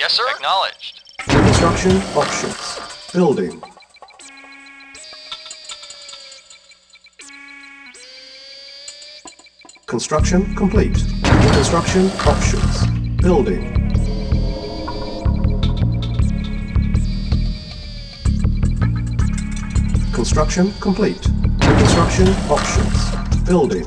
Yes, sir. Acknowledged. Construction options. Building. Construction complete. Construction options. Building. Construction complete. Construction options. Building.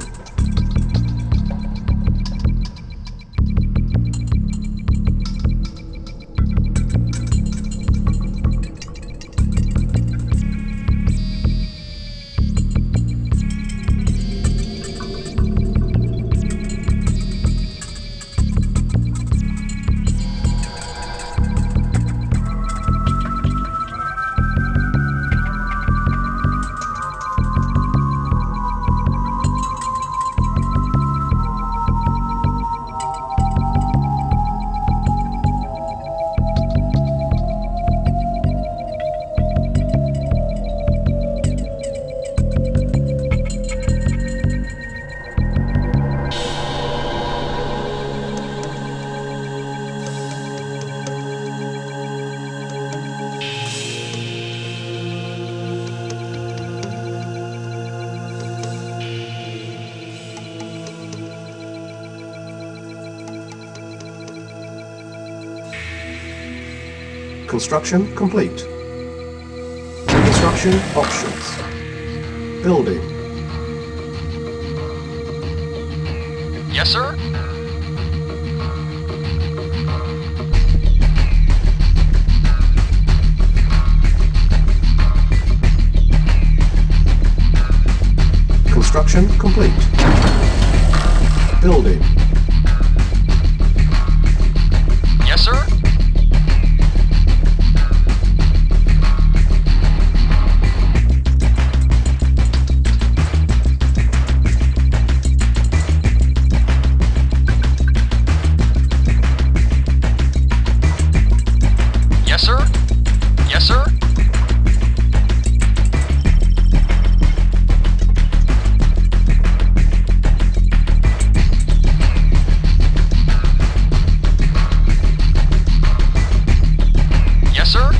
Construction complete. Construction options. Building. Yes, sir. Construction complete. Building. Yes, sir. Yes, sir. Yes, sir. Yes, sir.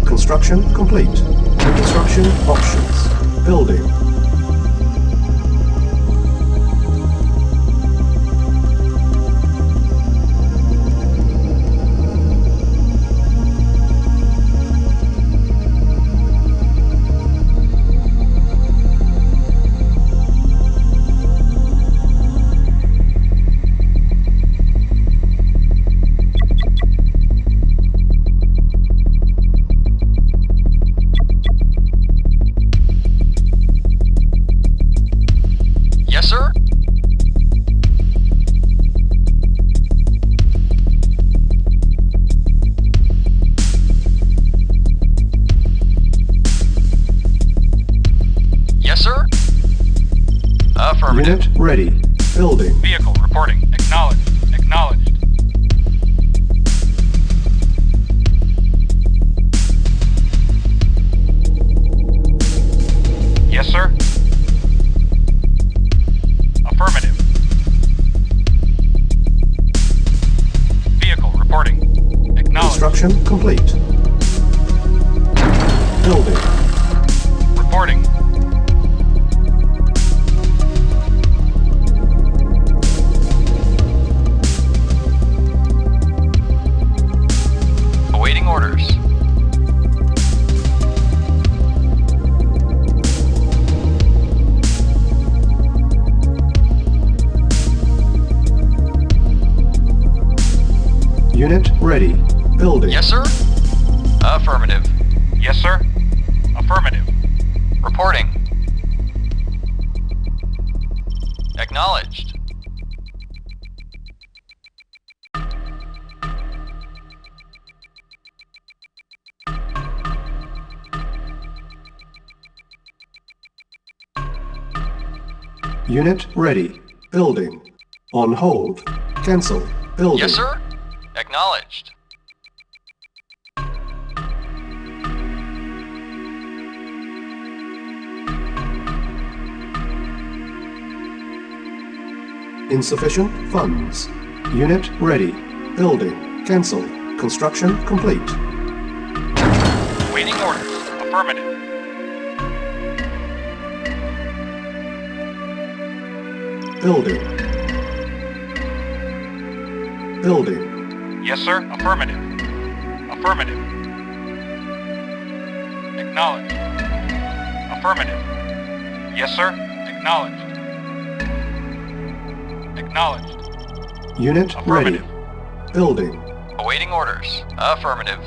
Construction complete. Construction options. Building. Yes, sir. Yes, sir. Affirmative. Unit ready. Building. Vehicle reporting. Acknowledged. Acknowledged. Yes, sir. Affirmative. Vehicle reporting. Acknowledged. Construction complete. Building. Reporting. Awaiting orders. Unit ready. Building. Yes, sir. Affirmative. Yes, sir. Affirmative. Reporting. Acknowledged. Unit ready. Building. On hold. Cancel. Building. Yes, sir. Acknowledged. Insufficient funds. Unit ready. Building. Cancel. Construction complete. Waiting orders. Affirmative. Building. Building. Yes, sir. Affirmative. Affirmative. Acknowledged. Affirmative. Yes, sir. Acknowledged. Acknowledged. Unit ready. Affirmative. Building. Awaiting orders. Affirmative.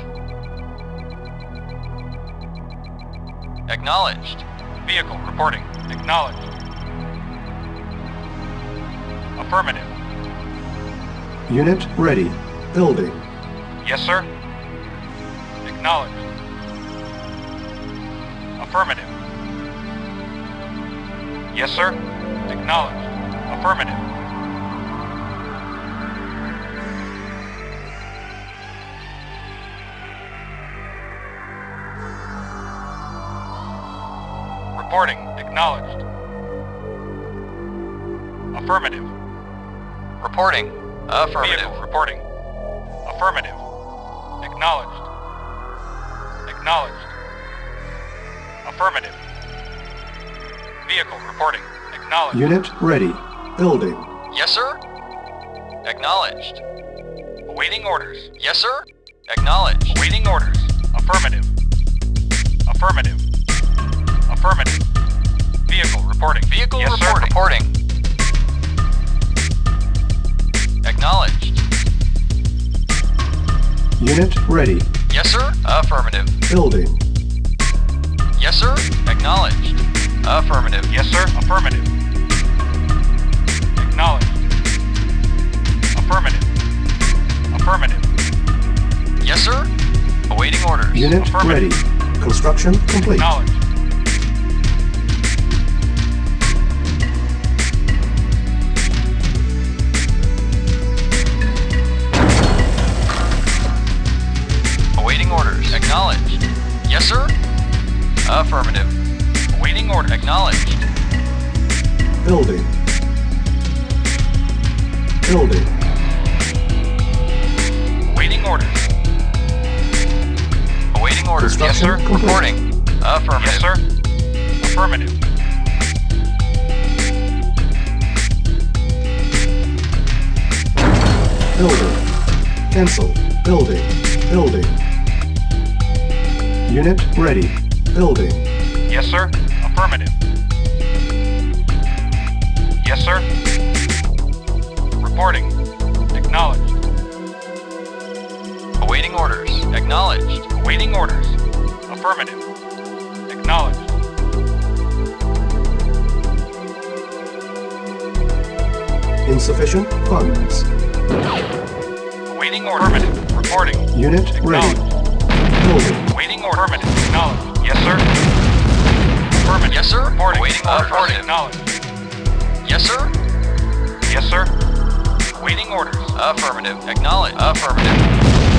Acknowledged. Vehicle reporting. Acknowledged. Affirmative. Unit ready. Building. Yes, sir. Acknowledged. Affirmative. Yes, sir. Acknowledged. Affirmative. Reporting. Acknowledged. Affirmative. Reporting. Affirmative. Vehicle reporting. Affirmative. Acknowledged. Acknowledged. Affirmative. Vehicle reporting. Acknowledged. Unit ready. Building. Yes, sir. Acknowledged. Awaiting orders. Yes, sir. Acknowledged. Awaiting orders. Affirmative. Affirmative. Affirmative. Vehicle reporting. Vehicle yes, reporting. Sir, reporting. Acknowledged. Unit ready. Yes, sir. Affirmative. Building. Yes, sir. Acknowledged. Affirmative. Yes, sir. Affirmative. Acknowledged. Affirmative. Affirmative. Yes, sir. Awaiting orders. Unit ready. Construction complete. Acknowledged. Awaiting orders. Acknowledged. Yes, sir. Affirmative. Awaiting order. Acknowledged. Building. Building. Awaiting orders. Awaiting orders. Yes, sir. Complete. Reporting. Affirmative. Yes, sir. Affirmative. Building. Cancel. Building. Building. Unit ready. Building. Yes, sir. Affirmative. Yes, sir. Reporting. Acknowledged. Awaiting orders. Acknowledged. Awaiting orders. Affirmative. Acknowledged. Insufficient funds. Awaiting order. Affirmative. Reporting. Unit ready. Building. Awaiting order. Affirmative. Acknowledged. Yes, sir. Affirmative. Yes, sir. Reporting. Awaiting orders. Acknowledged. Yes, sir. Yes, sir. Waiting orders. Affirmative. Acknowledged. Affirmative.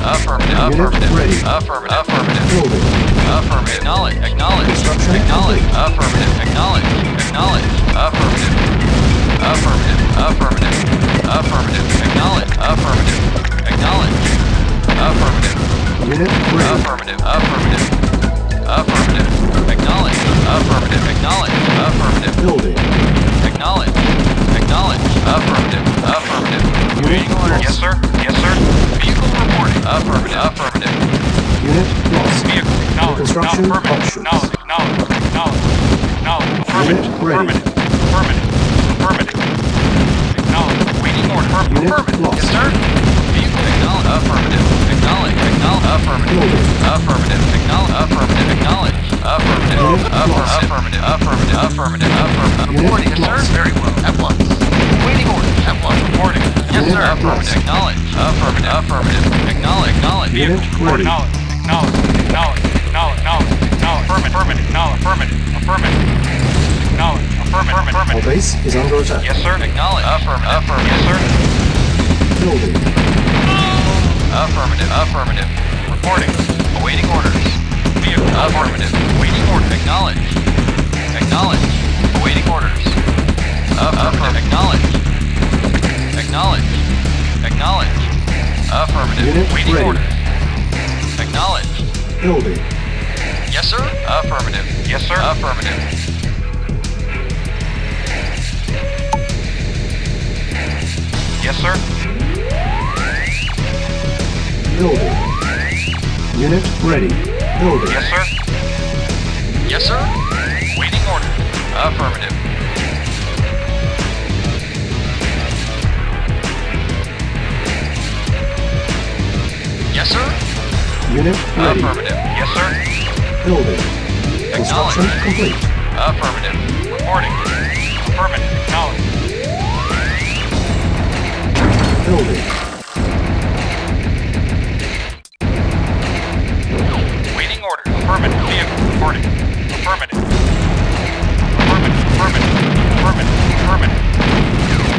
Affirmative. Affirmative. Ready. Affirmative. Affirmative. Building. Affirmative. Acknowledge. Acknowledge. Construction Acknowledge. complete. Affirmative. Acknowledge. Acknowledge. Affirmative. Affirmative. Affirmative. Affirmative. Acknowledge. Affirmative. Acknowledge. Affirmative. Unit ready. Affirmative. Affirmative. Affirmative. Acknowledge. Affirmative. Acknowledge. Affirmative. Building. Acknowledge. Acknowledge. Affirmative. Affirmative. Waiting order. Yes, sir. Yes, sir. Vehicle reporting. Affirmative. Affirmative. Unit lost. Vehicle. Acknowledge. Construction Affirmative. options. Acknowledge. Acknowledge. Acknowledge. Acknowledge. Affirmative. Unit ready. Affirmative. Affirmative. Affirmative. Acknowledge. Waiting order. Unit Affirmative. lost. Yes, sir. Vehicle. Acknowledge. Affirmative. Acknowledge. Acknowledge. Affirmative. Building. Affirmative. Acknowledge. Affirmative. Acknowledge. Affirmative. Unit lost. Affirmative. Affirmative. Affirmative. Affirmative. Unit Reporting. Yes, lost. sir. Very well. At once. Waiting order. At once. Reporting. Yes, Unit sir. Affirmative. lost. Acknowledge. Affirmative. Affirmative. Acknowledge. Acknowledge. Unit Vehicle. ready. Acknowledge. Acknowledge. Acknowledge. Acknowledge. Acknowledge. Acknowledge. Affirmative. Affirmative. Acknowledge. Affirmative. Acknowledge. Affirmative. Our base is under attack. Yes, sir. Acknowledge. Affirmative. Yes, sir. Building. Affirmative. Affirmative. Reporting. Awaiting orders. Vehicle. Affirmative. Awaiting orders. Acknowledge. Acknowledge. Awaiting orders. Affirmative. Acknowledge. Acknowledge. Acknowledge. Affirmative. Unit Waiting ready. orders. Acknowledge. Building. Yes, sir. Affirmative. Yes, sir. Affirmative. Yes, sir. Building. Unit ready. Building. Yes, sir. Yes, sir. Waiting order. Affirmative. Yes, sir. Unit ready. Affirmative. Yes, sir. Building. Construction Acknowledge. complete. Affirmative. Reporting. Affirmative. Acknowledge. Building. Waiting order. Affirmative. Vehicle. Reporting. Affirmative. Affirmative. Affirmative. Affirmative. Affirmative.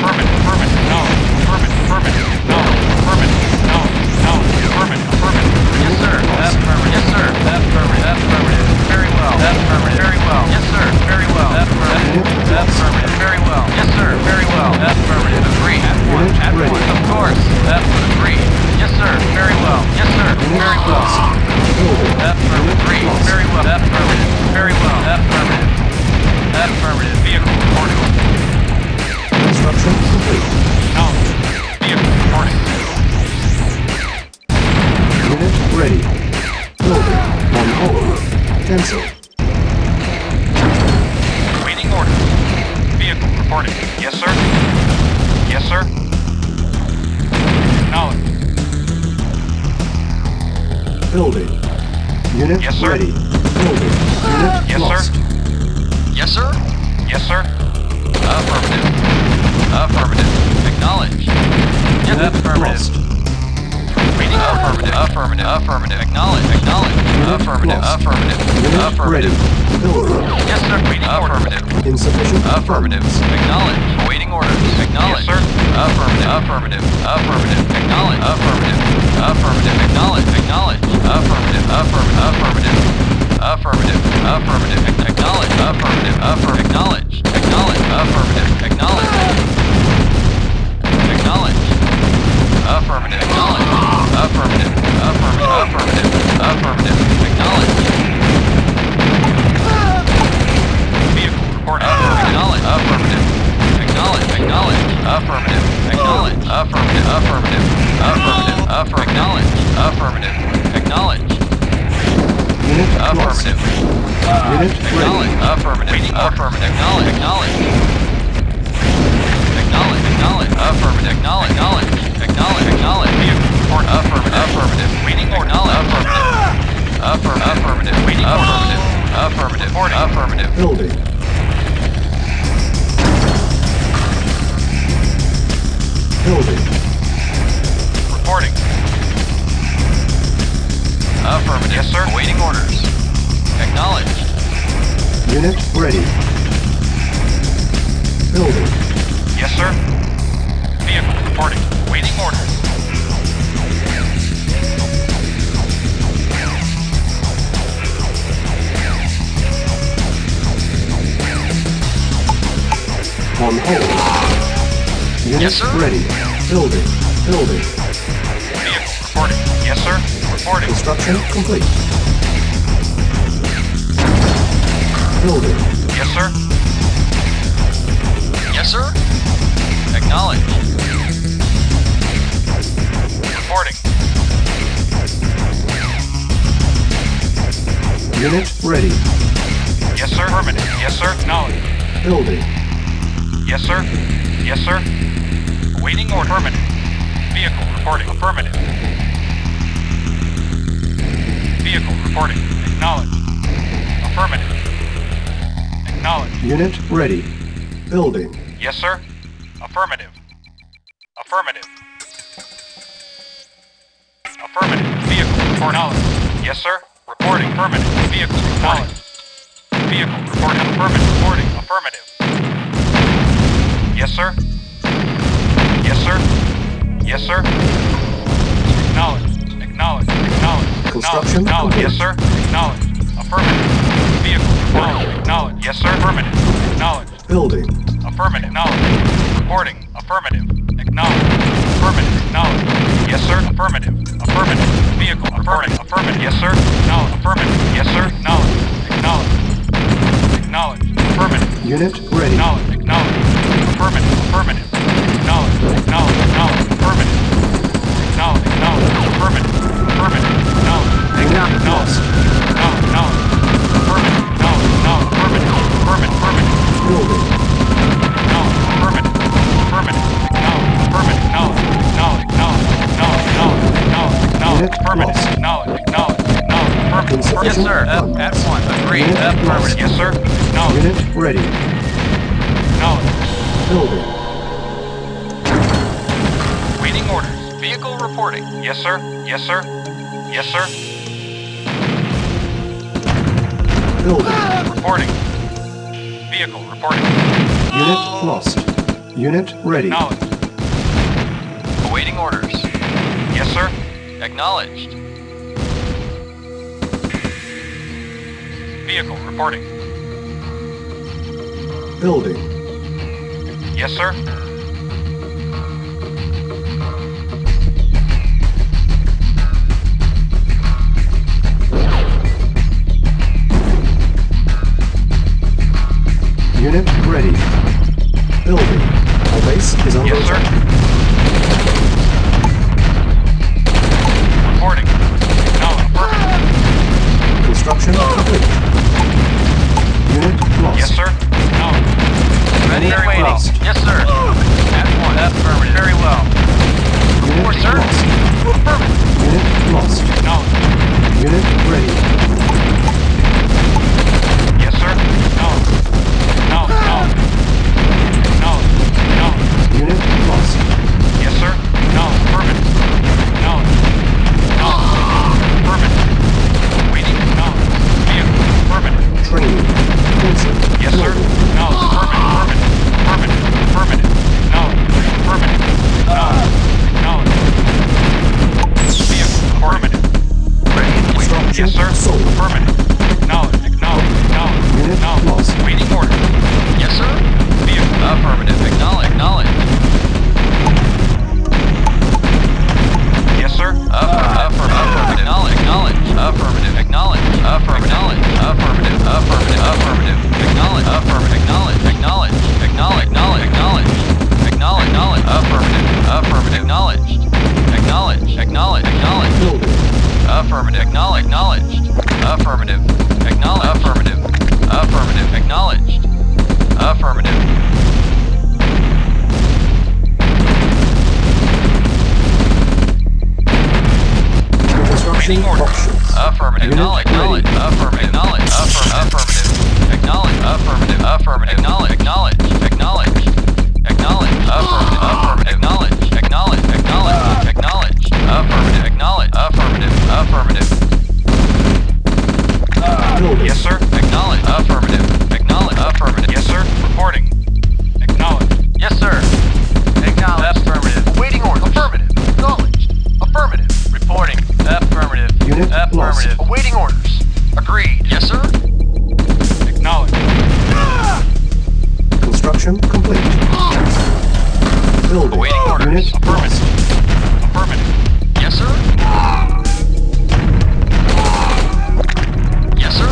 Affirmative. Affirmative. Acknowledge. Affirmative. Affirmative. Acknowledge. Affirmative. Acknowledge. Acknowledge. Affirmative. Affirmative. Yes, sir. Affirmative. Yes, sir. Affirmative. Affirmative. Very well. Affirmative. Very well. Yes, sir. Very well. Affirmative. Affirmative. Very well. Yes, sir. Very well. Affirmative. Agree. At once. At once. Of course. Affirmative. Agree. Yes, sir. Very well. Yes, sir. Very well. Building. Affirmative. Agree. Very well. Affirmative. Very well. Affirmative. Affirmative. Vehicle reporting. Construction complete. Acknowledge. Vehicle reporting. Unit ready. Building. On hold. Cancel. Waiting order. Vehicle reporting. Yes, sir. Yes, sir. Acknowledge. Building. Unit Yes, sir. ready. Building. Unit Yes, lost. sir. Yes, sir. Yes, sir. Affirmative. Affirmative. Acknowledge. Yes, Unit affirmative. lost. Waiting. Affirmative. Affirmative. Affirmative. Acknowledge. Acknowledge. Unit Affirmative. lost. Affirmative. Unit Affirmative. ready. Building. Yes, sir. Waiting. Affirmative. Insufficient Affirmative. funds. Acknowledge. Awaiting orders. Acknowledge. Yes, sir. Affirmative. Affirmative. Affirmative. Acknowledge. Affirmative. Affirmative. Acknowledge. Acknowledge. Affirmative. Affirmative. Affirmative. Affirmative. Affirmative. Acknowledge. Affirmative. Affirmative. Acknowledge. Acknowledge. Affirmative. Acknowledge. Acknowledge. Affirmative. Acknowledge. Affirmative. Affirmative. Affirmative. Affirmative. Acknowledge. Vehicle report. Acknowledge. Affirmative. Acknowledge. Acknowledge. Affirmative. Acknowledge. Affirmative. Affirmative. Affirmative. Affirmative. Acknowledge. Affirmative. Acknowledge. Unit lost. Affirmative. Unit Acknowledge. ready. Affirmative. Affirmative. Acknowledge. Acknowledge. Acknowledge. Acknowledge. Affirmative. Acknowledge. Acknowledge. Acknowledge. Acknowledge. Vehicle report. Affirmative. Affirmative. Waiting order. Affirmative. Affirmative. Affirmative. Waiting affirmative. Affirmative. Reporting. Affirmative. Building. Building. Reporting. Affirmative. Yes, sir. Awaiting orders. Acknowledge. Unit ready. Building. Yes, sir. Vehicle reporting. Waiting orders. On hold. Unit Yes, sir. ready. Building. Building. Vehicle reporting. Yes, sir. Reporting. Construction complete. Building. Yes, sir. Yes, sir. Acknowledge. Reporting. Unit ready. Yes, sir. Affirmative. Yes, sir. Acknowledge. Building. Yes, sir. Yes, sir. Waiting order. Affirmative. Vehicle reporting. Affirmative. Vehicle reporting. Acknowledge. Affirmative. Acknowledge. Unit ready. Building. Yes, sir. Affirmative. Affirmative. Affirmative. Vehicle report knowledge. Yes, sir. Reporting. Affirmative. Vehicle acknowledged. Vehicle report affirmative. Reporting. Affirmative. Yes, sir. Yes, sir. Yes, sir. Acknowledged. Acknowledged. Acknowledged. Construction Acknowledged. complete. Yes, sir. Acknowledged. Affirmative. Vehicle. Acknowledged. Acknowledged. Yes, sir. Affirmative. Acknowledged. Building. Affirmative. Acknowledged. Reporting. Affirmative. Acknowledged. Affirmative. Acknowledged. Yes, sir. Affirmative. Affirmative. Vehicle. Affirmative. Affirmative. Yes, sir. Acknowledged. Affirmative. Yes, sir. Acknowledged. Acknowledged. Acknowledged. Affirmative. Unit ready. Acknowledged. Acknowledged. Affirmative. Affirmative. Acknowledged. Acknowledged. Acknowledged. Affirmative. Acknowledged. Acknowledged. Affirmative. Affirmative. Acknowledged. Unit Acknowledged. lost. Acknowledged. Acknowledged. Affirmative. Acknowledged. Acknowledged. Affirmative. Affirmative. Affirmative. Building. Acknowledged. Affirmative. Affirmative. Acknowledged. Affirmative. Acknowledged. Acknowledged. Acknowledged. Acknowledged. Acknowledged. Unit Affirmative. lost. Acknowledged. Acknowledged. Acknowledged. Affirmative. Insufficient Yes, sir. funds. At one. Agreed. Unit Affirmative. lost. Yes, sir. Acknowledged. Unit ready. Acknowledged. Building. Waiting orders. Vehicle reporting. Yes, sir. Yes, sir. Yes, sir. Building. Reporting. Vehicle reporting. Unit lost. Unit ready. Acknowledged. Awaiting orders. Yes, sir. Acknowledged. Vehicle reporting. Building. Yes, sir. Unit ready. Building. Our base is under Yes, sir. attack. Reporting. Acknowledged. Affirmative. Construction complete. Unit lost. Yes, sir. Acknowledged. Ready and Unit waiting. lost. Yes, sir. At one. Affirmative. Very well. Unit Report, sir. lost. Affirmative. Unit lost. Acknowledged. Unit ready. Yes, sir. Acknowledged. Acknowledged. Acknowledged. Acknowledged. Acknowledged. Unit lost. Yes, sir. Acknowledged. Affirmative. Acknowledged. Acknowledged. Affirmative. Waiting. Acknowledged. Vehicle. Affirmative. Training. Cancel. Yes, sir. Building. Acknowledged. Affirmative. Affirmative. Affirmative. Affirmative. Acknowledged. Affirmative. Acknowledged. Acknowledged. Vehicle. Affirmative. Ready and waiting. Structure Yes, sir. sold. Affirmative. Acknowledged. Acknowledged. Acknowledged. Unit Acknowledged. lost. Waiting order. Yes, sir. Vehicle. Affirmative. Acknowledged. Acknowledged. Yes, sir. Affirmative. Acknowledge. Acknowledge. Affirmative. Acknowledge. Affirmative. Affirmative. Affirmative. Affirmative. Acknowledge. Affirmative. Acknowledge. Acknowledge. Acknowledge. Acknowledge. Acknowledge. Acknowledge. Acknowledge. Affirmative. Affirmative. Acknowledged. Acknowledge. Acknowledge. Acknowledge. Building. Affirmative. Acknowledge. Acknowledged. Affirmative. Acknowledge. Affirmative. Affirmative. Acknowledged. Affirmative. Construction Waiting order. options. Affirmative. Unit Acknowledge. Acknowledge. ready. Affirmative. Acknowledge. Affirmative. Acknowledge. Affirmative. Affirmative. Acknowledge. Acknowledge. Acknowledge. Acknowledge. Affirmative. Affirmative. Acknowledge. Acknowledge. Acknowledge. Acknowledge. Affirmative. Acknowledge. Affirmative. Affirmative. Building. Yes, sir. Acknowledge. Affirmative. Acknowledge. Affirmative. Yes, sir. Reporting. Acknowledge. Yes, sir. Acknowledge. Affirmative. Awaiting order. Affirmative. Acknowledged. Affirmative. Reporting. Affirmative. Unit lost. Affirmative. Awaiting orders. Agreed. Yes, sir. Acknowledge. Construction complete. Building. Awaiting orders. Unit lost. Affirmative. Affirmative. Yes, sir. Yes, sir.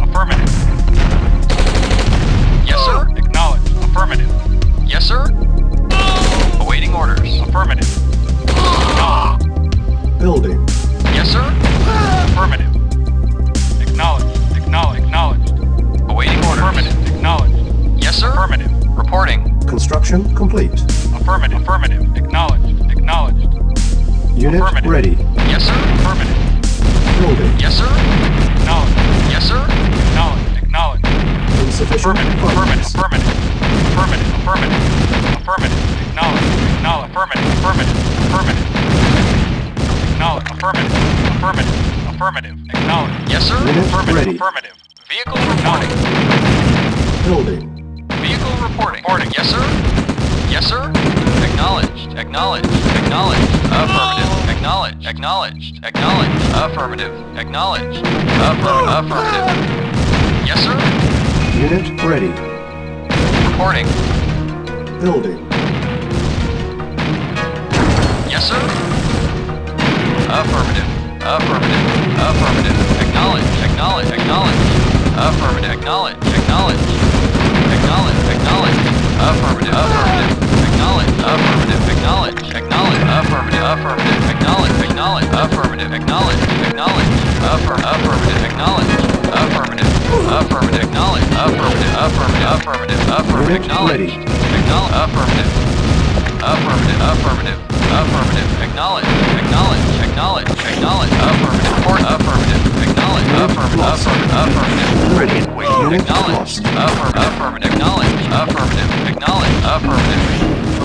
Affirmative. Yes, sir. Acknowledge. Affirmative. Yes, sir. Awaiting orders. Affirmative. Acknowledge. Building. Yes, sir. Affirmative. Acknowledge. Acknowledge. Acknowledged. Awaiting orders. Affirmative. Acknowledged. Yes, sir. Affirmative. Reporting. Construction complete. Affirmative. Affirmative. Acknowledged. Acknowledged. Unit Affirmative. ready. Yes, sir. Affirmative. Building. Yes, sir. Acknowledged. Yes, sir. Acknowledged. Acknowledged. Insufficient Affirmative. funds. Affirmative. Affirmative. Affirmative. Affirmative. Affirmative. Acknowledged. Acknowledged. Affirmative. Affirmative. Affirmative. Acknowledged. Affirmative. Affirmative. Affirmative. Acknowledged. Yes, sir. Unit Affirmative. ready. Affirmative. Vehicle reporting. Building. Vehicle reporting. Reporting. Yes, sir. Yes, sir. Acknowledged. Acknowledged. Acknowledged. Affirmative. Acknowledged. Acknowledged. Acknowledged. Affirmative. Acknowledged. Affirmative. Yes, sir. Unit ready. Reporting. Building. Yes, sir. Affirmative. Affirmative. Affirmative. Acknowledge. Acknowledge. Acknowledge. Affirmative. Acknowledge. Acknowledge. Acknowledge. Acknowledge. Affirmative. Affirmative. Acknowledge. Affirmative. Acknowledge. Acknowledge. Affirmative. Affirmative. Acknowledge. Acknowledge. Affirmative. Acknowledge. Acknowledge. Affirmative. Acknowledge. Affirmative. Affirmative. Acknowledge. Affirmative. Affirmative. Affirmative. Affirmative. Acknowledge. Acknowledge. Affirmative. Affirmative. Affirmative. Affirmative. Acknowledge. Acknowledge. Acknowledge. Acknowledge. Affirmative. Report. Affirmative. Acknowledge. Affirmative. Affirmative. Affirmative. Ready. Unit Acknowledge. lost. Affirmative. Acknowledge. Affirmative. Acknowledge. Affirmative.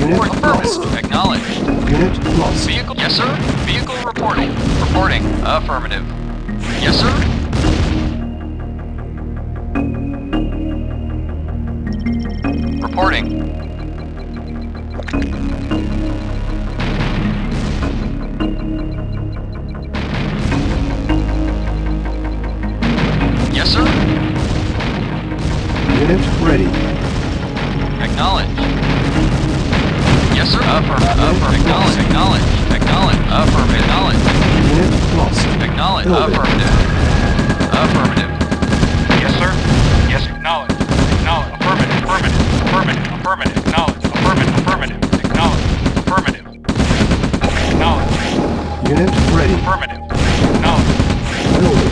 Report. Unit lost. Affirmative. Acknowledge. Unit lost. Vehicle. Yes, sir. Vehicle reporting. Reporting. Affirmative. Yes, sir. Reporting. Yes, sir. Unit ready. Acknowledge. Yes, sir. Affirmative. Affirmative. Acknowledge. Acknowledge. Acknowledge. Affirmative. Acknowledge. Unit lost. Acknowledge. Building. Affirmative. Affirmative. Yes, sir. Yes, acknowledge. Acknowledge. Affirmative. Affirmative. Affirmative. Affirmative. Acknowledge. Affirmative. Affirmative. Acknowledge. Affirmative. Acknowledge. Unit ready. Affirmative. Acknowledge. Building.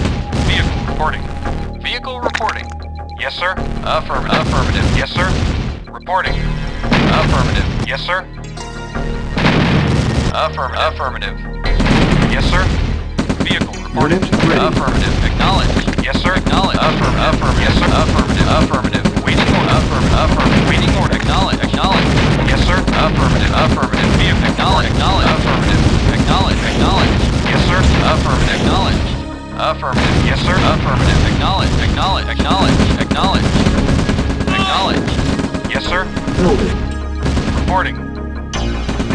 Vehicle reporting. Vehicle reporting. Yes, sir. Affirmative. Affirmative. Yes, sir. Reporting. Affirmative. Yes, sir. Affirmative. Affirmative. Yes, sir. Vehicle reporting. Unit ready. Affirmative. Acknowledge. Yes, sir. Acknowledge. Affirmative. Affirmative. Yes, sir. Affirmative. Affirmative. Waiting order. Affirmative. Affirmative. Waiting order. Acknowledge. Acknowledge. Yes, sir. Affirmative. Affirmative. Vehicle. Acknowledge. Acknowledge. Affirmative. Acknowledge. Acknowledge. Yes, sir. Affirmative. Acknowledge. Affirmative. Yes, sir. Affirmative. Acknowledge. Acknowledge. Acknowledge. Acknowledge. Acknowledge. Yes, sir. Building. Reporting.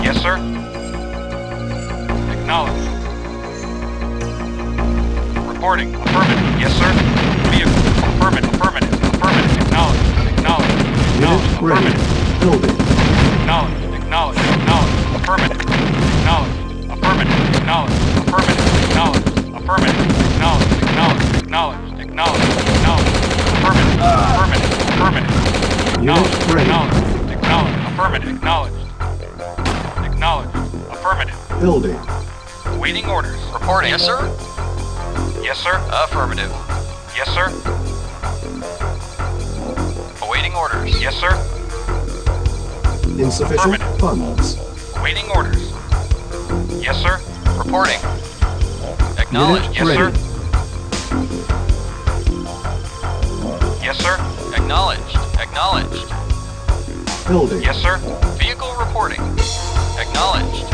Yes, sir. Acknowledge. Reporting. Affirmative. Yes, sir. Vehicle. Affirmative. Affirmative. Affirmative. Acknowledge. Acknowledge. Acknowledge. Unit ready. Affirmative. Building. Acknowledge. Acknowledge. Acknowledge. Affirmative. Acknowledge. Affirmative. Acknowledge. Affirmative. Acknowledge. Affirmative. Acknowledge. Acknowledge. Acknowledge. Acknowledge. Acknowledge. Affirmative. Affirmative. Affirmative. Acknowledge. Unit ready. Acknowledge. Acknowledge. Affirmative. Acknowledge. Acknowledge. Affirmative. Building. Waiting orders. Reporting. Yes, sir. Yes, sir. Affirmative. Yes, sir. Awaiting orders. Yes, sir. Insufficient Affirmative. funds. Waiting orders. Yes, sir. Reporting. Acknowledge. Unit Yes, ready. sir. Yes, sir. Acknowledged. Acknowledged. Building. Yes, sir. Vehicle reporting. Acknowledged.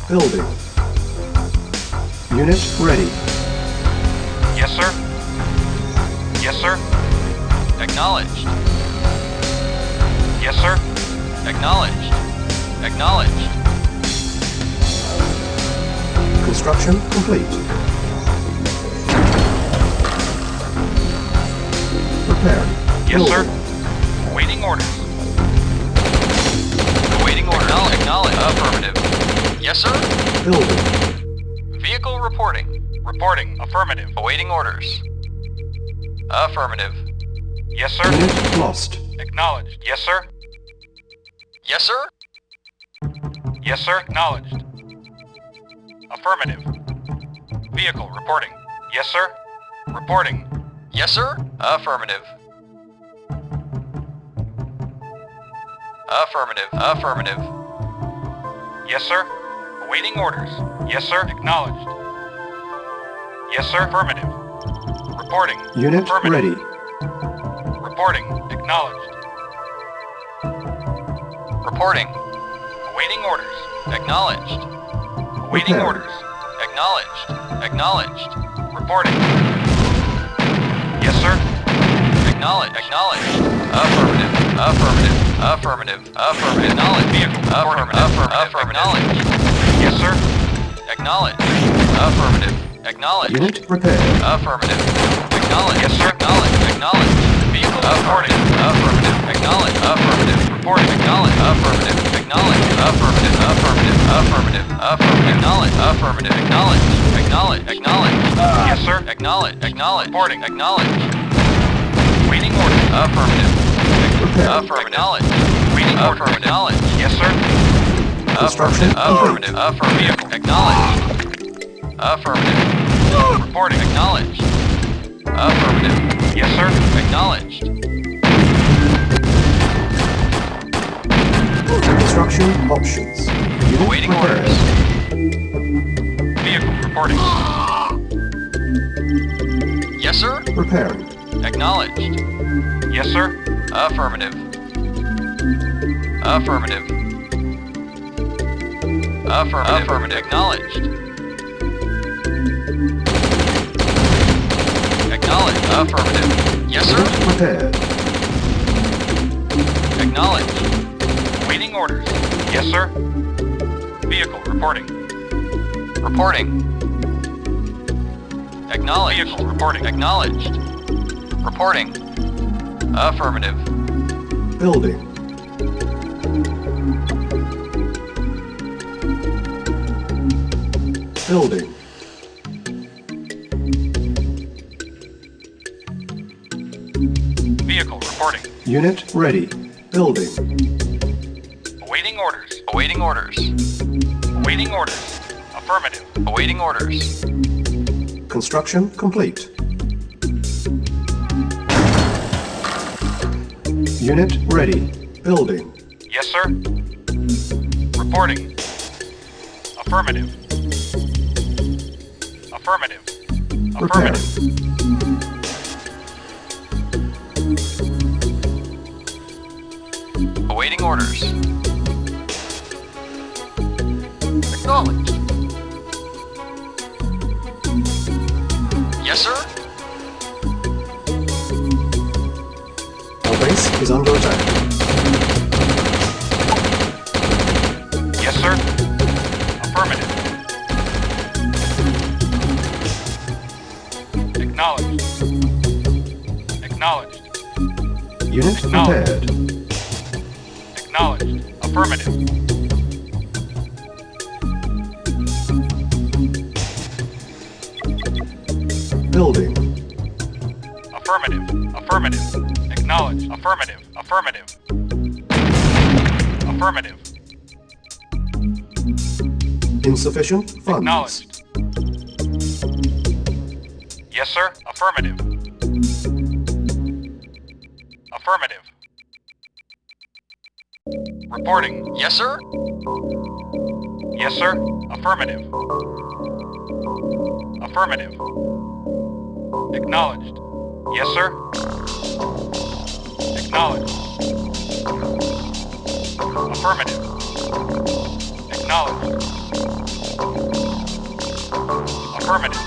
Building. Unit ready. Yes, sir. Yes, sir. Acknowledged. Yes, sir. Acknowledged. Acknowledged. Construction complete. Prepared. Yes, sir. Building. Waiting orders. Awaiting order. Acknowledge. Affirmative. Yes, sir. Building. Vehicle reporting. Reporting. Affirmative. Awaiting orders. Affirmative. Yes, sir. Unit lost. Acknowledged. Yes, sir. Yes, sir. Yes, sir. Acknowledged. Affirmative. Vehicle reporting. Yes, sir. Reporting. Yes, sir. Affirmative. Affirmative. Affirmative. Yes, sir. Awaiting orders. Yes, sir. Acknowledged. Yes, sir. Affirmative. Reporting. Unit Affirmative. ready. Reporting. Acknowledged. Reporting. Awaiting orders. Acknowledged. Awaiting Prepared. orders. Acknowledged. Acknowledged. Reporting. Yes, sir. Acknowledge. Affirmative. Affirmative. Acknowledge. Vehicle. Affirmative. Acknowledge. Yes, sir. Acknowledge. Affirmative. Acknowledge. Unit repaired. Affirmative. Acknowledge. Yes, sir. Acknowledge. Vehicle. Affirmative. Acknowledge. Affirmative. Reporting. Acknowledge. Affirmative. Acknowledge. Affirmative. Acknowledge. Affirmative. Acknowledge. Yes, sir. Acknowledge. Reporting. Acknowledge. Waiting order. Affirmative. Acknowledge. Waiting order. Acknowledge. Yes, sir. Construction complete. Affirmative. Acknowledge. Affirmative. Reporting. Acknowledged. Affirmative. Yes, sir. Acknowledged. Construction options. Unit Awaiting repaired. orders. Vehicle reporting. Yes, sir. Repairing. Acknowledged. Yes, sir. Affirmative. Affirmative. Acknowledged. Acknowledged. Affirmative. Yes, sir. Unit repaired. Acknowledged. Waiting orders. Yes, sir. Vehicle reporting. Acknowledged. Vehicle reporting. Acknowledged. Reporting. Affirmative. Building. Building. Vehicle reporting. Unit ready. Building. Awaiting orders. Awaiting orders. Awaiting orders. Affirmative. Awaiting orders. Construction complete. Unit ready. Building. Yes, sir. Reporting. Affirmative. Affirmative. Repairing. Affirmative. Awaiting orders. Acknowledged. Yes, sir. Our base is under attack. Yes, sir. Affirmative. Acknowledged. Acknowledged. Unit Acknowledged. repaired. Acknowledged. Affirmative. Building. Affirmative. Affirmative. Acknowledged. Affirmative. Affirmative. Affirmative. Insufficient funds. Acknowledged. Yes, sir. Affirmative. Affirmative. Reporting. Yes, sir. Yes, sir. Affirmative. Affirmative. Acknowledged. Yes, sir. Acknowledged. Affirmative. Acknowledged. Affirmative.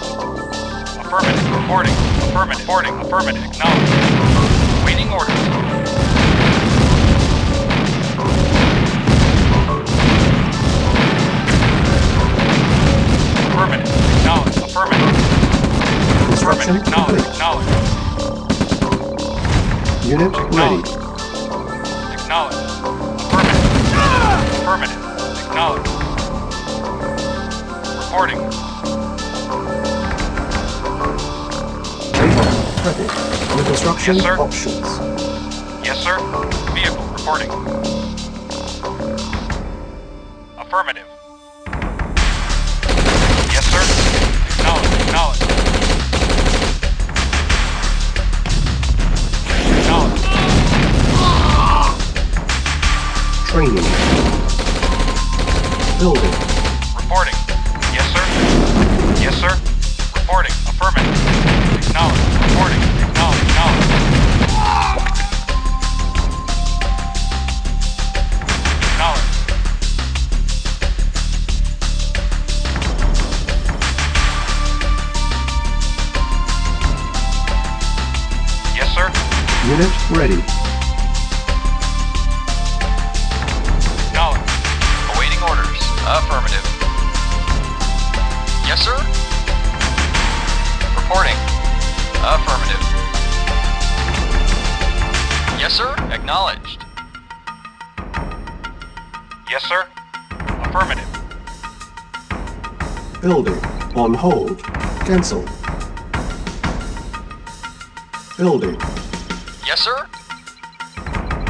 Affirmative. Reporting. Affirmative. Reporting. Affirmative. Acknowledged. Waiting orders. Affirmative. Acknowledged. Affirmative. Construction Affirmative. Acknowledged. complete. Acknowledged. Unit ready. Acknowledged. Affirmative. Affirmative. Acknowledged. Reporting. Radar ready. Under construction Yes, sir. options. Yes, sir. Vehicle reporting. Affirmative. Yes, sir. Acknowledged. Acknowledged. Acknowledged. Training. Building. Reporting. Yes, sir. Yes, sir. Reporting. Affirmative. Acknowledged. Reporting. Acknowledged. Acknowledged. Acknowledged. Unit ready. Acknowledged. Awaiting orders. Affirmative. Yes, sir. Reporting. Affirmative. Yes, sir. Acknowledged. Yes, sir. Affirmative. Building. On hold. Cancel. Building. Yes, sir.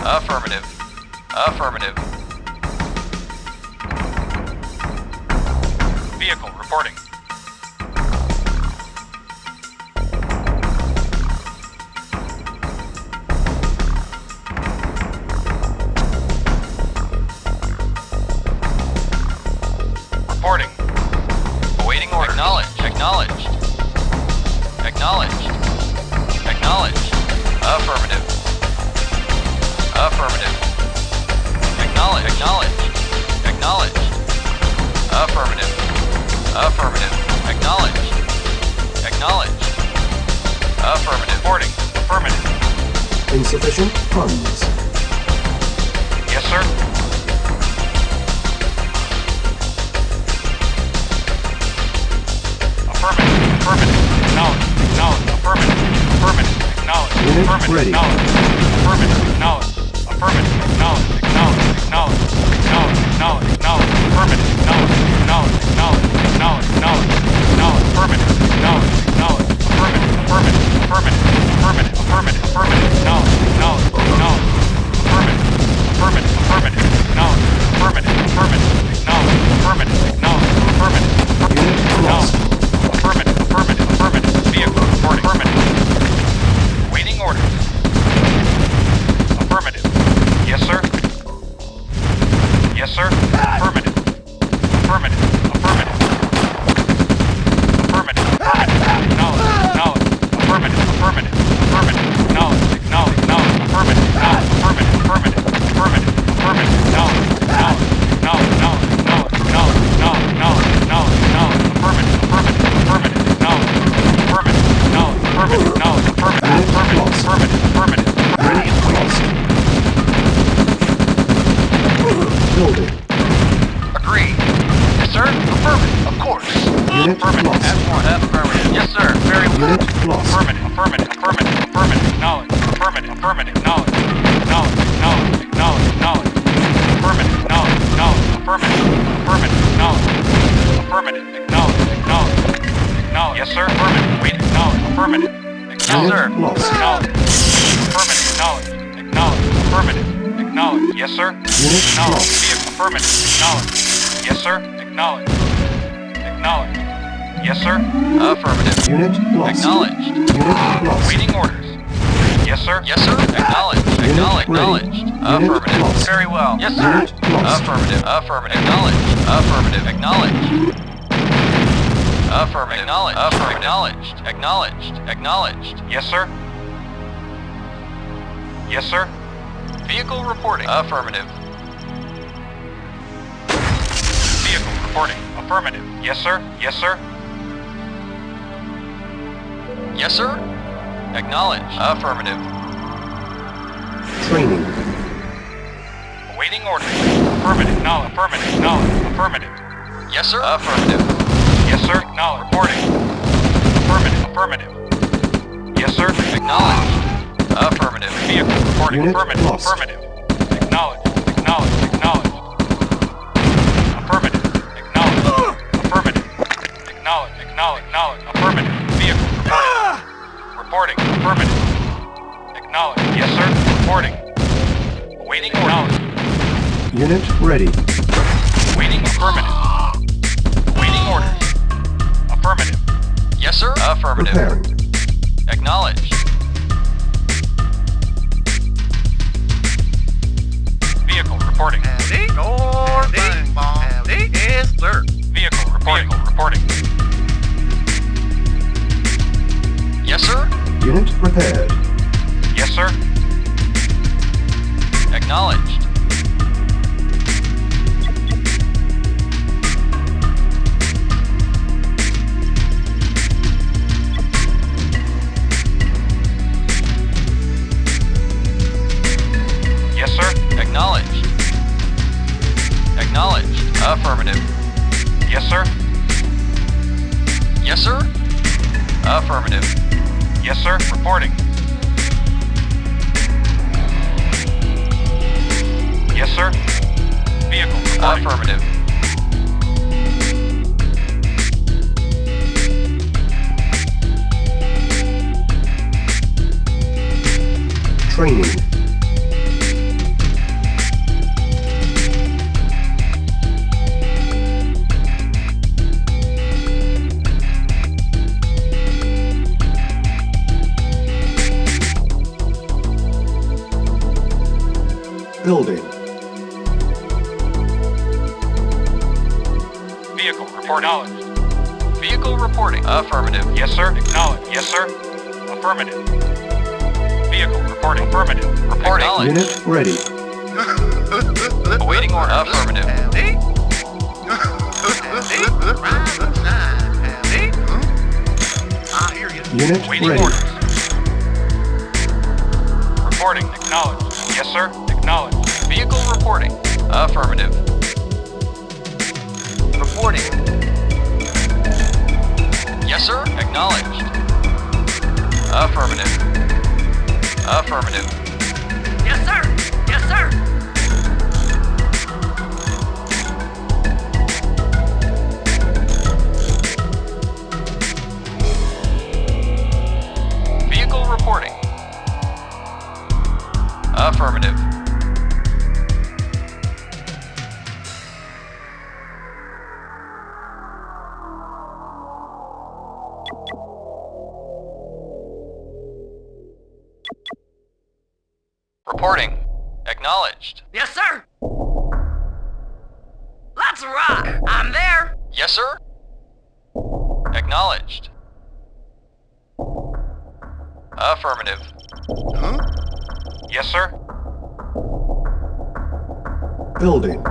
Affirmative. Affirmative. Vehicle reporting. Reporting. Awaiting order. Acknowledged. Acknowledged. Acknowledged. Acknowledged. Affirmative. Affirmative. Acknowledged. Acknowledged. Acknowledged. Affirmative. Affirmative. Acknowledged. Acknowledged. Affirmative. Reporting. Affirmative. Insufficient funds. Yes, sir. Affirmative. Affirmative. Acknowledged. Acknowledged. Affirmative. Affirmative. Acknowledged. Unit Affirmative. ready. Acknowledged. Affirmative. Acknowledged. Affirmative. Acknowledged. Acknowledged. Acknowledged. Acknowledged. Acknowledged. Acknowledged. Affirmative. Acknowledged. Acknowledged. Acknowledged. Acknowledged. Acknowledged. Acknowledged. Affirmative. Acknowledged. Acknowledged. Affirmative. Affirmative. Affirmative. Affirmative. Affirmative. Affirmative. Acknowledged. Acknowledged. Acknowledged. Affirmative. Affirmative. Affirmative. Acknowledged. Affirmative. Affirmative. Acknowledged. Affirmative. Acknowledged. Affirmative. Unit lost. Affirmative. Affirmative. Affirmative. Vehicle reporting. Affirmative. Waiting orders. Affirmative. Yes, sir. Yes, sir. Affirmative. Affirmative. Affirmative. Affirmative. Affirmative. Acknowledge. Acknowledge. Affirmative. Affirmative. Affirmative. Acknowledge. Acknowledge. Acknowledge. Affirmative. Acknowledge. Affirmative. Affirmative. Affirmative. Affirmative. Acknowledge. Acknowledge. Acknowledge. Acknowledge. Acknowledge. Acknowledge. Acknowledge. Acknowledge. Acknowledge. Affirmative. Affirmative. Affirmative. Acknowledge. Affirmative. Acknowledge. Affirmative. Acknowledge. Affirmative. Affirmative. Affirmative. Affirmative. Unit lost. Building. Agreed. Yes, sir. Affirmative. Of course. Unit Affirmative. lost. Affirmative. Yes, sir. Very well. Unit lost. Affirmative. Affirmative. Affirmative. Affirmative. Acknowledge. Affirmative. Affirmative. Acknowledge. Acknowledge. Acknowledge. Acknowledge. Acknowledge. Affirmative. Acknowledge. Acknowledge. Affirmative. Affirmative. Acknowledge. Affirmative. Acknowledge. Acknowledge. Acknowledge. Yes, sir. Affirmative. Wait. Acknowledge. Affirmative. Yes, Acknowledge. sir. Lost. Acknowledge. Affirmative. Acknowledge. Acknowledge. Affirmative. Acknowledge. Yes, sir. Unit Acknowledge. lost. Vehicle. Affirmative. Acknowledge. Yes, sir. Acknowledge. Acknowledge. Yes, sir. Affirmative. Unit lost. Acknowledged. Unit lost. Waiting orders. Yes, sir. Yes, sir. Acknowledged. Unit Acknowledged. ready. Acknowledged. Unit Affirmative. lost. Very well. Yes, sir. Unit lost. Affirmative. Affirmative. Acknowledged. Affirmative. Acknowledged. Affirmative. Acknowledged. Affirmative. Acknowledged. Acknowledged. Acknowledged. Yes, sir. Yes, sir. Vehicle reporting. Affirmative. Vehicle reporting. Affirmative. Yes, sir. Yes, sir. Yes, sir. Acknowledged. Affirmative. Training. Awaiting orders. Affirmative. No. Affirmative. No. Affirmative. Yes, sir. Affirmative. Yes, sir. No. Reporting. Affirmative. Affirmative. Yes, sir. Acknowledged. Affirmative. Vehicle reporting. Unit Affirmative. lost. Affirmative. Acknowledge. Acknowledge. Acknowledge. Affirmative. Acknowledge. Affirmative. Acknowledge. Acknowledge. Acknowledge. Affirmative. Vehicle reporting. Reporting. Affirmative. Acknowledge. Yes, sir. Reporting. Awaiting orders. Unit ready. Waiting. Affirmative. Waiting orders. Affirmative. Yes, sir. Affirmative. Preparing. Acknowledged. Vehicle reporting. Yes, sir. Vehicle reporting. Vehicle reporting. Yes, sir. Unit prepared. Yes, sir. Acknowledged. Affirmative. Yes, sir. Yes, sir. Affirmative. Yes, sir. Reporting. Yes, sir. Vehicle reporting. Affirmative. Training. Building. Vehicle report acknowledged. Vehicle reporting. Affirmative. Yes, sir. Acknowledged. Yes, sir. Affirmative. Vehicle reporting. Affirmative. Reporting. Unit ready. Awaiting order. Affirmative. I hear you. Unit Waiting ready. orders. Reporting. Acknowledged. Yes, sir. Acknowledged. Vehicle reporting. Affirmative. Reporting. Yes, sir. Acknowledged. Affirmative. Affirmative. Yes, sir. Yes, sir. Vehicle reporting. Affirmative. Reporting. Acknowledged. Yes, sir. Let's rock. I'm there. Yes, sir. Acknowledged. Affirmative. Yes, sir. Building.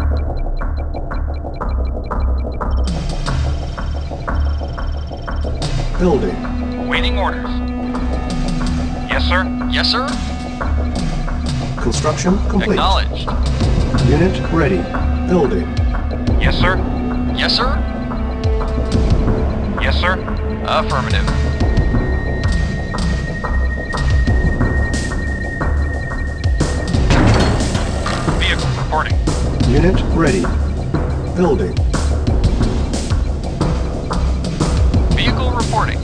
Building. Waiting orders. Yes, sir. Yes, sir. Construction complete. Acknowledged. Unit ready. Building. Yes, sir. Yes, sir. Yes, sir. Affirmative. Vehicle reporting. Unit ready. Building. Vehicle reporting.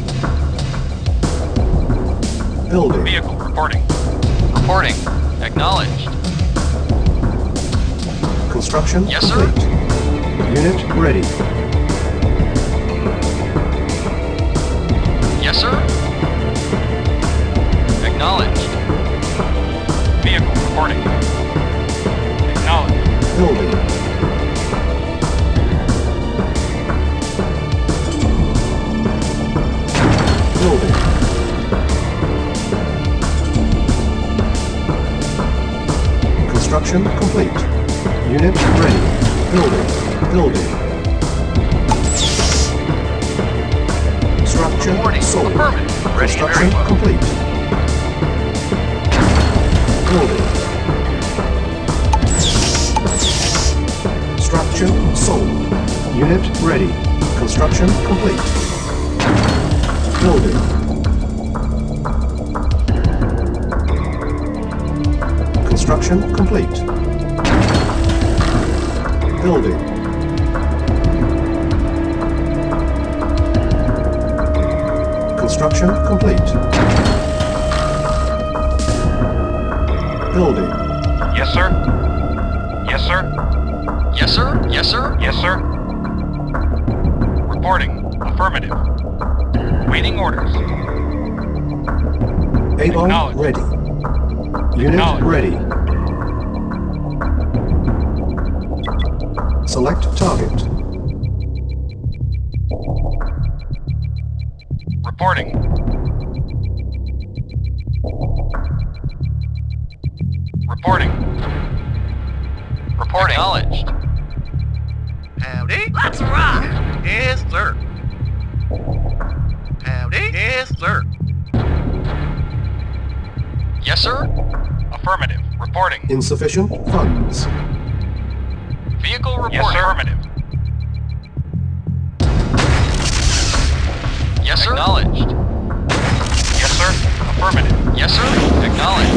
Building. Vehicle reporting. Reporting. Acknowledged. Construction Yes, sir. complete. Unit ready. Yes, sir. Acknowledged. Vehicle reporting. Acknowledged. Building. Building. Construction complete. Unit ready. Building. Building. Structure Reporting. sold. Affirmative. Ready and very Construction well. complete. Building. Structure sold. Unit ready. Construction complete. Building. Construction complete. Building. Construction complete. Building. Yes, sir. Yes, sir. Yes, sir. Yes, sir. Yes, sir. Reporting. Affirmative. Waiting orders. Avon Acknowledged. ready. Unit Acknowledged. ready. Select target. Reporting. Reporting. Reporting. Acknowledged. Howdy. Let's rock. Yes, sir. Howdy. Yes, sir. Yes, sir. Affirmative. Reporting. Insufficient funds. Vehicle reporting. Yes, sir. Affirmative. Yes, sir. Acknowledged. Yes, sir. Affirmative. Yes, sir. Acknowledged.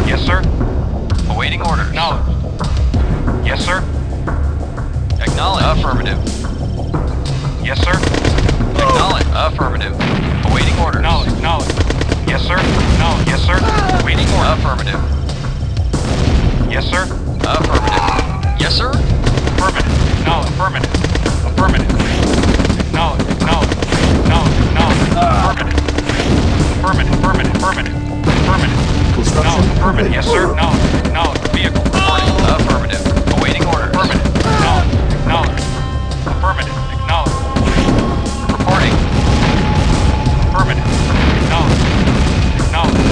Yes, sir. Awaiting orders. Acknowledged. Yes, sir. Acknowledged. Affirmative. Yes, sir. Acknowledged. Affirmative. Awaiting orders. Acknowledged. Acknowledged. Yes, sir. Acknowledged. Yes, sir. Awaiting orders. Affirmative. Yes, sir. Affirmative. Yes, sir. Affirmative. Acknowledged. Affirmative. Affirmative. Acknowledged. Acknowledged. Acknowledged. Acknowledged. Affirmative. Affirmative. Affirmative. Affirmative. Affirmative. Construction Acknowledged. Affirmative. complete. Yes, sir. Acknowledged. Acknowledged. Vehicle reporting. Affirmative. Awaiting orders. Affirmative. Acknowledged. Acknowledged. Affirmative. Acknowledged. Reporting. Affirmative. Acknowledged. Acknowledged.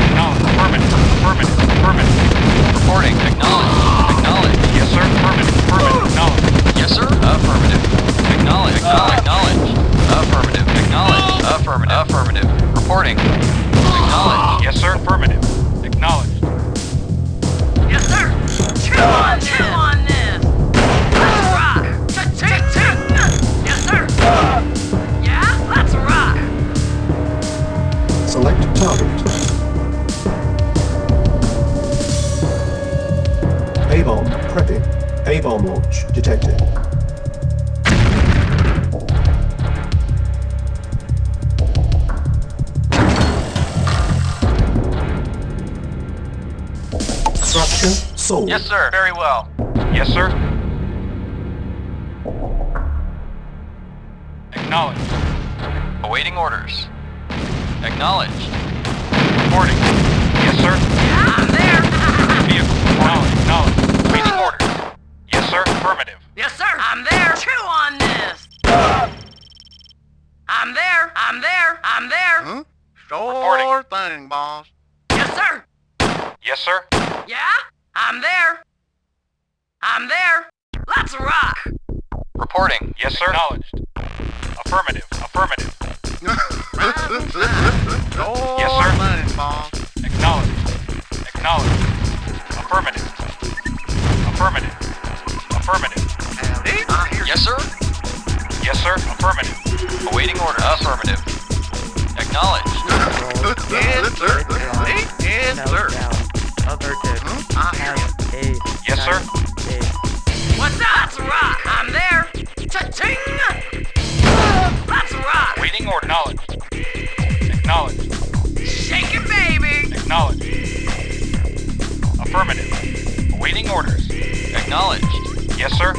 Acknowledged. Affirmative. Affirmative. Affirmative. Reporting. Acknowledged. Acknowledged. Yes, sir. Affirmative. Affirmative. Acknowledged. Yes, sir. Affirmative. Acknowledged. Acknowledged. Affirmative. Acknowledged. Affirmative. Affirmative. Reporting. Acknowledged. Yes, sir. Affirmative. Acknowledged. Yes, sir. Chew on this. Let's rock. Cha-ching. Yes, sir. Yeah, let's rock. Select target. A-bomb prepping. A-bomb launch detected. Structure sold. Yes, sir. Very well. Yes, sir. Acknowledged. Awaiting orders. Acknowledged. Reporting. Yes, sir. Yeah, I'm there. Vehicle. Acknowledged. Acknowledged. Waiting orders. Yes, sir. Affirmative. Yes, sir. I'm there. Chew on this. I'm there. I'm there. I'm there. Huh? Sure Reporting. thing, boss. Yes, sir. Yes, sir. Yeah, I'm there. I'm there. Let's rock. Reporting. Yes, sir. Acknowledged. Affirmative. Affirmative. Sure Yes, sir. thing, boss. Acknowledged. Acknowledged. Affirmative. Affirmative. Affirmative. Howdy. I hear Yes, sir. Yes, sir. Affirmative. Awaiting orders. Affirmative. Acknowledged. Yes, sir. Yes, sir. Averted. I hear you. Yes, sir. What's up? Let's rock. I'm there. Cha-ching. Let's rock. Waiting order. Acknowledged. Acknowledged. Shake it, baby. Acknowledged. Affirmative. Awaiting orders. Acknowledged. Yes, sir.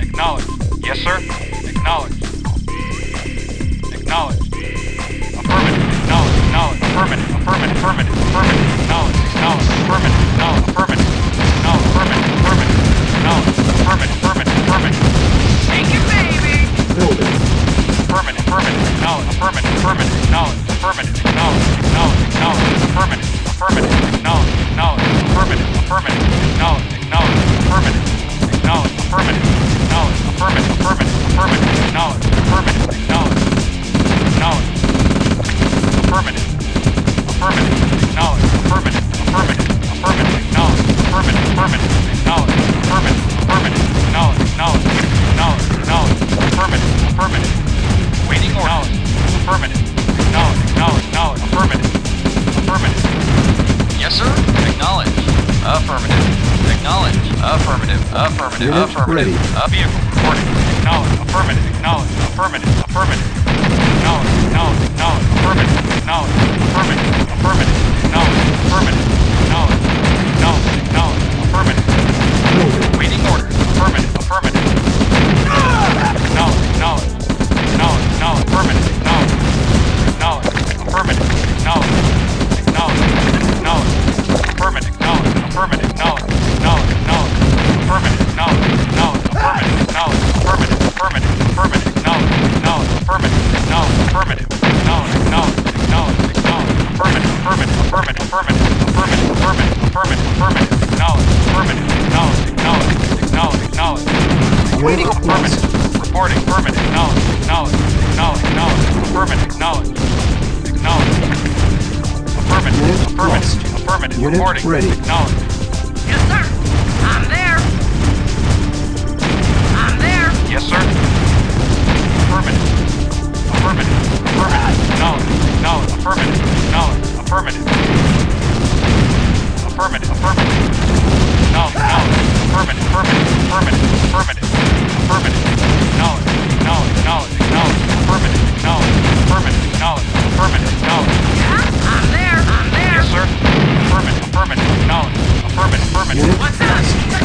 Acknowledged. Yes, sir. Acknowledged. Acknowledged. Affirmative. Acknowledged. Acknowledged. Affirmative. Affirmative. Affirmative. Affirmative. Acknowledged. Acknowledged. Affirmative. Acknowledged. Affirmative. Acknowledged. Affirmative. Affirmative. Acknowledged. Affirmative. Affirmative. Affirmative. Shake it, baby. Building. Affirmative. Affirmative. Acknowledged. Affirmative. Affirmative. Acknowledged. Affirmative. Acknowledged. Acknowledged. Acknowledged. Affirmative. Affirmative. Acknowledged. Acknowledged. Affirmative. Affirmative. Acknowledged. Acknowledged. Affirmative. Acknowledged. Affirmative. Acknowledged. Affirmative. Affirmative. Affirmative. Acknowledged. Affirmative. Acknowledged. Acknowledged. Affirmative. Affirmative. Acknowledged. Affirmative. Affirmative. Affirmative. Acknowledged. Affirmative. Affirmative. Acknowledged. Affirmative. Affirmative. Acknowledged. Acknowledged. Acknowledged. Acknowledged. Affirmative. Affirmative. Waiting orders. Affirmative. Acknowledged. Acknowledged. Acknowledged. Affirmative. Affirmative. Yes, sir. Acknowledged. Affirmative. Acknowledged. Affirmative. Affirmative. Unit Affirmative. ready. Vehicle reporting. Acknowledged. Affirmative. Acknowledged. Affirmative. Affirmative. Acknowledged. Acknowledged. Acknowledged. Affirmative. Acknowledged. Affirmative. Affirmative. Acknowledged. Affirmative. Acknowledged. Acknowledged. Acknowledged. Affirmative. Building. Waiting orders. Affirmative. Affirmative. Acknowledged. Acknowledged. Acknowledged. Acknowledged. Affirmative. Acknowledged. Acknowledged. Affirmative. Acknowledged. Acknowledged. Acknowledged. Affirmative. Acknowledged. Affirmative. Acknowledged. Acknowledged. Acknowledged. Affirmative. Acknowledged. Acknowledged. Affirmative. Acknowledged. Affirmative. Affirmative. Affirmative. Acknowledged. Acknowledged. Affirmative. Acknowledged. Affirmative. Acknowledged. Acknowledged. Acknowledged. Acknowledged. Affirmative. Affirmative. Affirmative. Affirmative. Affirmative. Affirmative. Affirmative. Affirmative. Acknowledged. Affirmative. Acknowledged. Acknowledged. Acknowledged. Acknowledged. Unit lost. Affirmative. Reporting. Affirmative. Acknowledged. Acknowledged. Acknowledged. Acknowledged. Affirmative. Acknowledged. Acknowledged. Affirmative. Unit Affirmative. lost. Affirmative. Unit Reporting. ready. Acknowledged. Yes, sir. I'm there. I'm there. Yes, sir. Affirmative. Affirmative. Affirmative. Acknowledged. Acknowledged. Affirmative. Acknowledged. Affirmative. Affirmative. Affirmative. Acknowledged. Acknowledged. Affirmative. Affirmative. Affirmative. Affirmative. Affirmative. Acknowledged. Acknowledged. Acknowledged. Acknowledged. Affirmative. Acknowledged. Affirmative. Acknowledged. Affirmative. Acknowledged. Yeah, I'm there. I'm there. Yes, sir. Affirmative. Affirmative. Acknowledged. Affirmative. Affirmative. Unit What's up?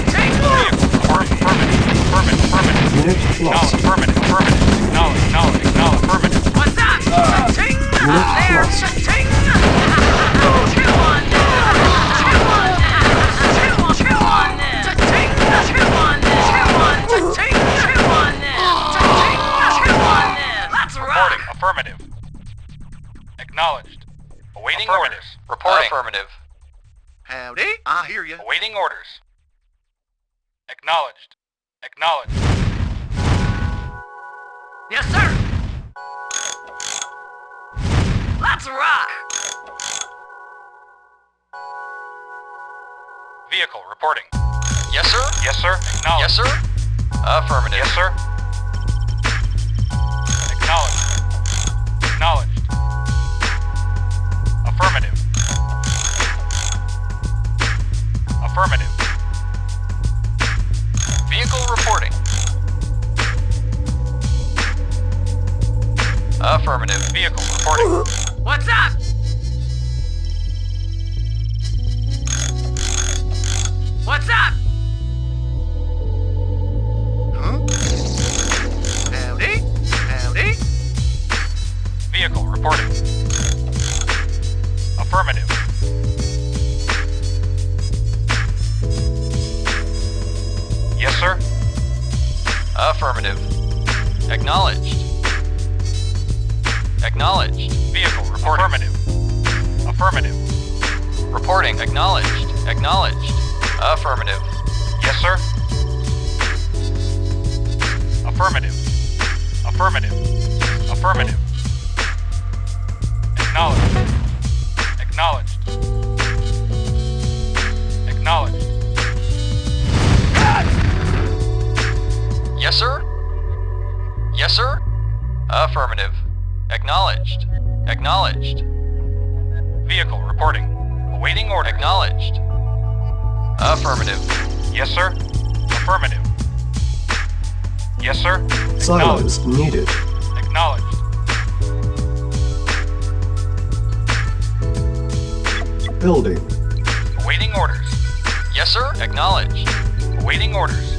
Take Vehicle. Affirmative. Affirmative. Affirmative. Unit Acknowledged. lost. Affirmative. Affirmative. Acknowledged. Acknowledged. Acknowledged. Affirmative. What's up? Cha-ching! I'm Unit there. lost. Cha-ching! Chew on that. Chew on that. Chew on. Chew on that. Cha-ching! Chew on that. Chew on. Cha-ching! Chew on that. Cha-ching! Chew on that. Let's Reporting. rock. Affirmative. Acknowledged. Awaiting Affirmative. orders. Reporting. Affirmative. Howdy. I hear you. Awaiting orders. Acknowledged. Acknowledged. Yes, sir. Let's rock. Vehicle reporting. Yes, sir. Yes, sir. Acknowledged. Yes, sir. Affirmative. Yes, sir. Acknowledged. Acknowledged. Affirmative. Affirmative. Vehicle reporting. Affirmative. Vehicle reporting. What's up? What's up? Huh? Howdy. Howdy. Vehicle reporting. Affirmative. Yes, sir. Affirmative. Acknowledged. Acknowledged. Vehicle reporting. Affirmative. Affirmative. Reporting. Acknowledged. Acknowledged. Affirmative. Yes, sir. Affirmative. Affirmative. Affirmative. Acknowledged. Acknowledged. Acknowledged. Yes, sir. Yes, sir. Affirmative. Acknowledged. Acknowledged. Vehicle reporting. Awaiting order. Acknowledged. Affirmative. Yes, sir. Affirmative. Yes, sir. Silos needed. Acknowledged. Building. Awaiting orders. Yes, sir. Acknowledged. Awaiting orders.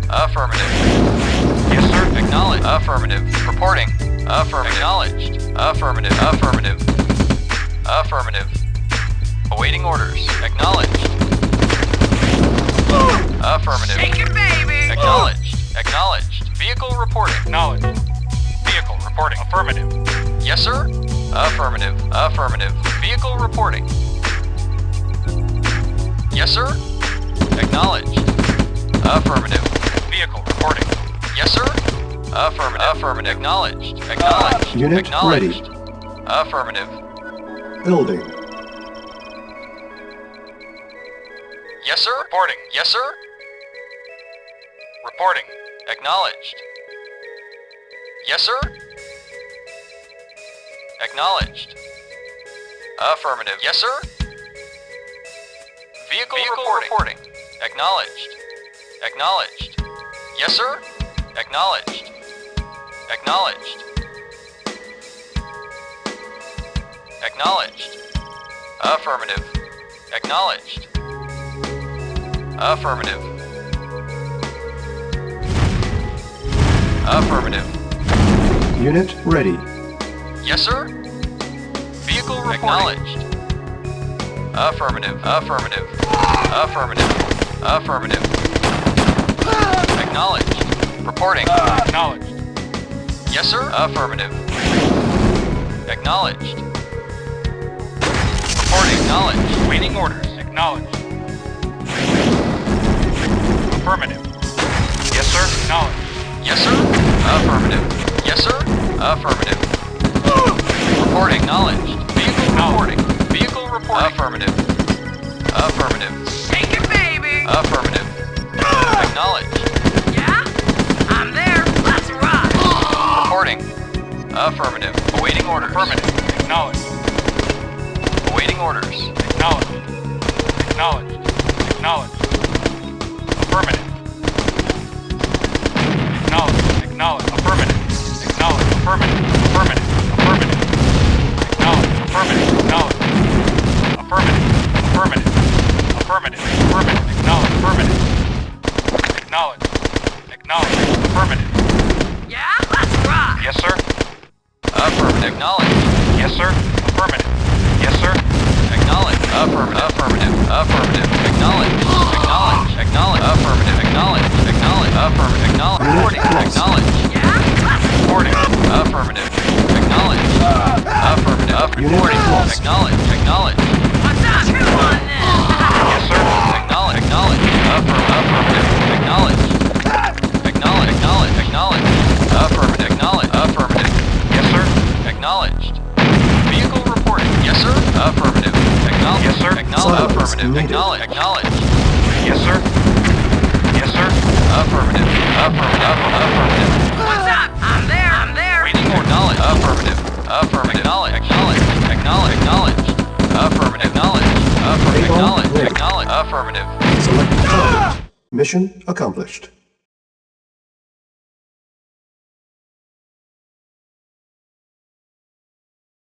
Affirmative. Yes, sir. Acknowledged. Affirmative. Reporting. Affirmative. Acknowledged. Affirmative. Affirmative. Affirmative. Awaiting orders. Acknowledged. Affirmative. Shake it, baby. Acknowledged. Acknowledged. Vehicle reporting. Acknowledged. Vehicle reporting. Affirmative. Yes, sir. Affirmative. Affirmative. Vehicle reporting. Yes, sir. Acknowledged. Affirmative. Vehicle reporting. Yes, sir. Affirmative. Affirmative. Acknowledged. Acknowledged. Unit Acknowledged. Affirmative. Building. Yes, sir. Reporting. Yes, sir. Reporting. Acknowledged. Yes, sir. Acknowledged. Affirmative. Yes, sir. Vehicle reporting. Acknowledged. Acknowledged. Yes, sir. Acknowledged. Acknowledged. Acknowledged. Affirmative. Acknowledged. Affirmative. Affirmative. Unit ready. Yes, sir. Vehicle reporting. Acknowledged. Affirmative. Affirmative. Affirmative. Affirmative. Acknowledged. Reporting. Acknowledged. Yes, sir. Affirmative. Acknowledged. Reporting. Acknowledged. Awaiting orders. Acknowledged. Affirmative. Yes, sir. Acknowledged. Yes, sir. Affirmative. Yes, sir. Affirmative. Reporting. Acknowledged. Vehicle reporting. Vehicle reporting. Affirmative. Affirmative. Shake it, baby. Affirmative. Acknowledged. Yeah? I'm there. Let's rock. Reporting. Affirmative. Awaiting orders. Affirmative. Acknowledged. Awaiting orders. Acknowledged. Acknowledged. Acknowledged. Affirmative. Acknowledged. Acknowledged. Affirmative. Acknowledged. Affirmative. Affirmative. Affirmative. Acknowledged. Affirmative. Acknowledged. Affirmative. Affirmative. Affirmative. Affirmative. Acknowledged. Affirmative. Acknowledged. Acknowledged. Affirmative. Yeah, let's rock. Yes, sir. Affirmative. Acknowledged. Yes, sir. Affirmative. Yes, sir. Acknowledge. Affirmative. Affirmative. Affirmative. Acknowledge. Acknowledge. Acknowledge. Affirmative. Acknowledge. Acknowledge. Affirmative. Acknowledge. Reporting. Acknowledge. Yeah, let's Reporting. Affirmative. Acknowledge. Affirmative. Reporting. Acknowledge. Acknowledge. What's up? Chew on this. Yes, sir. Acknowledge. Acknowledge. Affirmative. Acknowledge. Acknowledge. Acknowledge. Acknowledge. Affirmative. Acknowledge. Affirmative. Yes, sir. Acknowledged. Vehicle reporting. Yes, sir. Affirmative. Acknowledge. Yes, sir. Acknowledge. Silence Affirmative. needed. Acknowledge. Acknowledge. Yes, sir. Yes, sir. Affirmative. Affirmative. Affirmative. What's up? I'm there. I'm there. Waiting or acknowledge. Affirmative. Affirmative. Acknowledge. Acknowledge. Acknowledge. Acknowledge. Affirmative. Acknowledge. Affirmative. Avon Acknowledge. ready. Acknowledge. Affirmative. Select target. Mission accomplished.